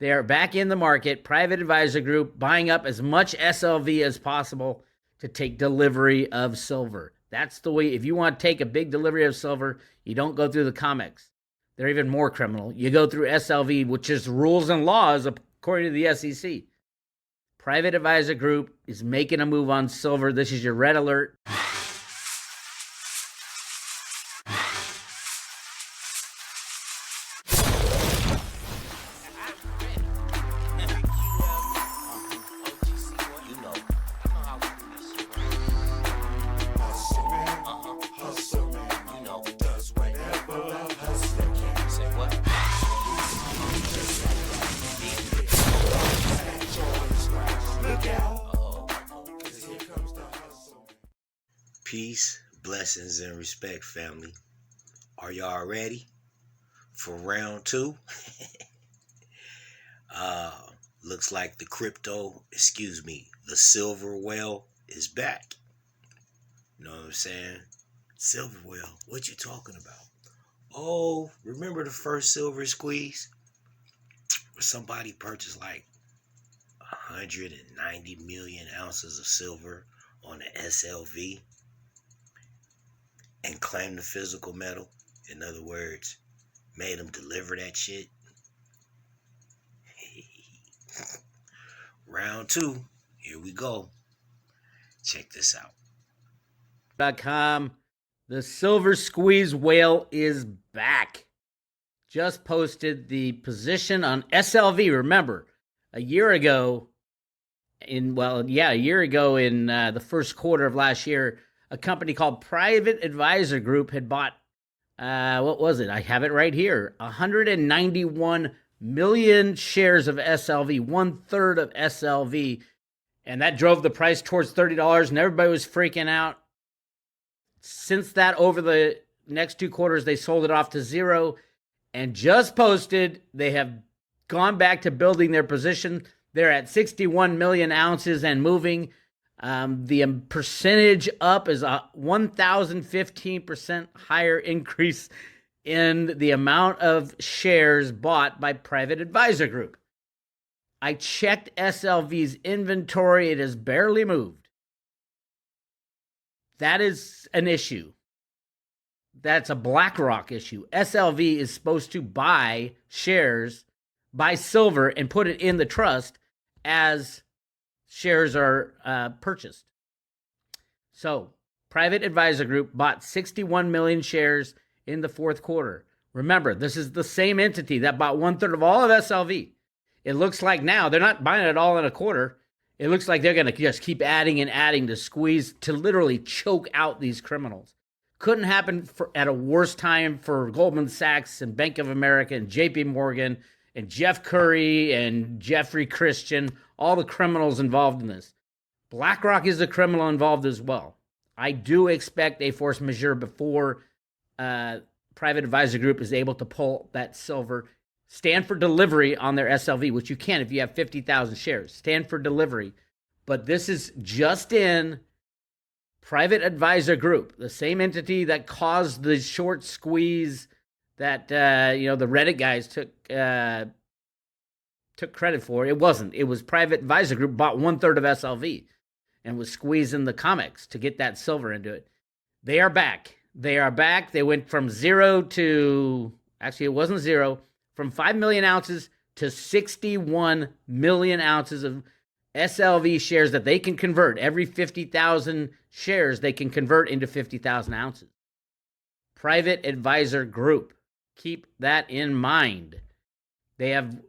They are back in the market, private advisor group, buying up as much SLV as possible to take delivery of silver. That's the way. If you want to take a big delivery of silver, you don't go through the COMEX. They're even more criminal. You go through SLV, which is rules and laws according to the SEC. Private advisor group is making a move on silver. This is your red alert. Peace, blessings, and respect, family. Are y'all ready for round two? Looks like the silver whale is back. You know what I'm saying? Silver whale, what you talking about? Oh, remember the first silver squeeze? Where somebody purchased like 190 million ounces of silver on the SLV? And claim the physical metal. In other words, made them deliver that shit. Round two. Here we go. Check this out. .com. The silver squeeze whale is back. Just posted the position on SLV. Remember, a year ago in the first quarter of last year, a company called Private Advisor Group had bought, what was it? I have it right here. 191 million shares of SLV, 1/3 of SLV. And that drove the price towards $30, and everybody was freaking out. Since that, over the next 2 quarters, they sold it off to zero and just posted they have gone back to building their position. They're at 61 million ounces and moving. The percentage up is a 1,015% higher increase in the amount of shares bought by Private Advisor Group. I checked SLV's inventory. It has barely moved. That is an issue. That's a BlackRock issue. SLV is supposed to buy shares, buy silver, and put it in the trust as shares are purchased. So, Private Advisor Group bought 61 million shares in the fourth quarter. Remember, this is the same entity that bought 1/3 of all of SLV. It looks like now they're not buying it all in a quarter. It looks like they're going to just keep adding and adding to squeeze, to literally choke out these criminals. Couldn't happen at a worse time for Goldman Sachs and Bank of America and JP Morgan and Jeff Curry and Jeffrey Christian, all the criminals involved in this. BlackRock is a criminal involved as well. I do expect a force majeure before Private Advisor Group is able to pull that silver, stand for delivery on their SLV, which you can if you have 50,000 shares. Stand for delivery. But this is just in Private Advisor Group, the same entity that caused the short squeeze that the Reddit guys took credit for. It wasn't. It was Private Advisor Group bought 1/3 of SLV and was squeezing the COMEX to get that silver into it. They are back. They went from zero to, actually it wasn't zero, from 5 million ounces to 61 million ounces of SLV shares that they can convert. Every 50,000 shares they can convert into 50,000 ounces. Private Advisor Group. Keep that in mind. They have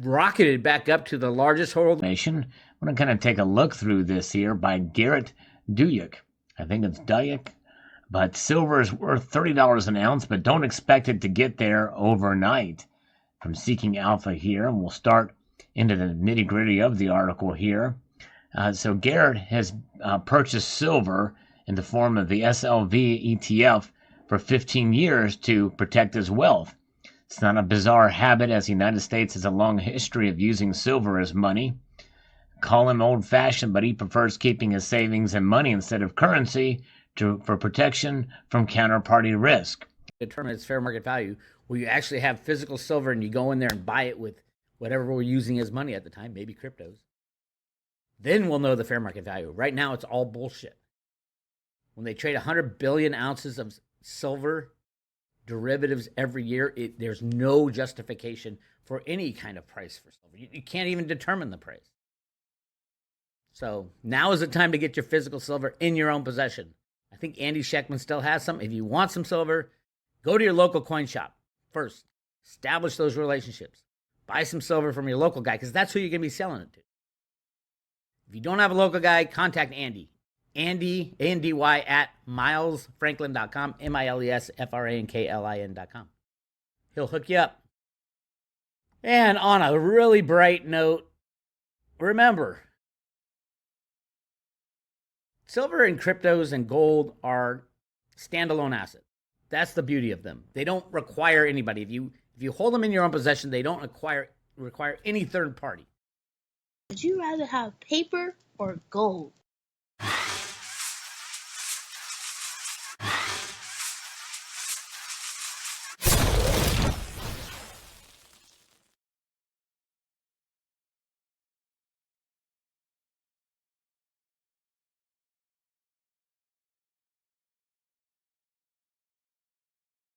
rocketed back up to the largest hold. I'm going to kind of take a look through this here by Garrett Duyuk. I think it's Duyuk. But silver is worth $30 an ounce, but don't expect it to get there overnight. From Seeking Alpha here, and we'll start into the nitty-gritty of the article here. So Garrett has purchased silver in the form of the SLV ETF for 15 years to protect his wealth. It's not a bizarre habit, as the United States has a long history of using silver as money. Call him old-fashioned, but he prefers keeping his savings in money instead of currency for protection from counterparty risk. Determine its fair market value, where you actually have physical silver and you go in there and buy it with whatever we're using as money at the time, maybe cryptos. Then we'll know the fair market value. Right now, it's all bullshit. When they trade 100 billion ounces of silver derivatives every year, there's no justification for any kind of price for silver. You can't even determine the price. So now is the time to get your physical silver in your own possession. I think Andy Scheckman still has some. If you want some silver, go to your local coin shop first. Establish those relationships. Buy some silver from your local guy, because that's who you're going to be selling it to. If you don't have a local guy, contact Andy. Andy, A-N-D-Y, at milesfranklin.com, milesfranklin.com. He'll hook you up. And on a really bright note, remember, silver and cryptos and gold are standalone assets. That's the beauty of them. They don't require anybody. If you hold them in your own possession, they don't require any third party. Would you rather have paper or gold?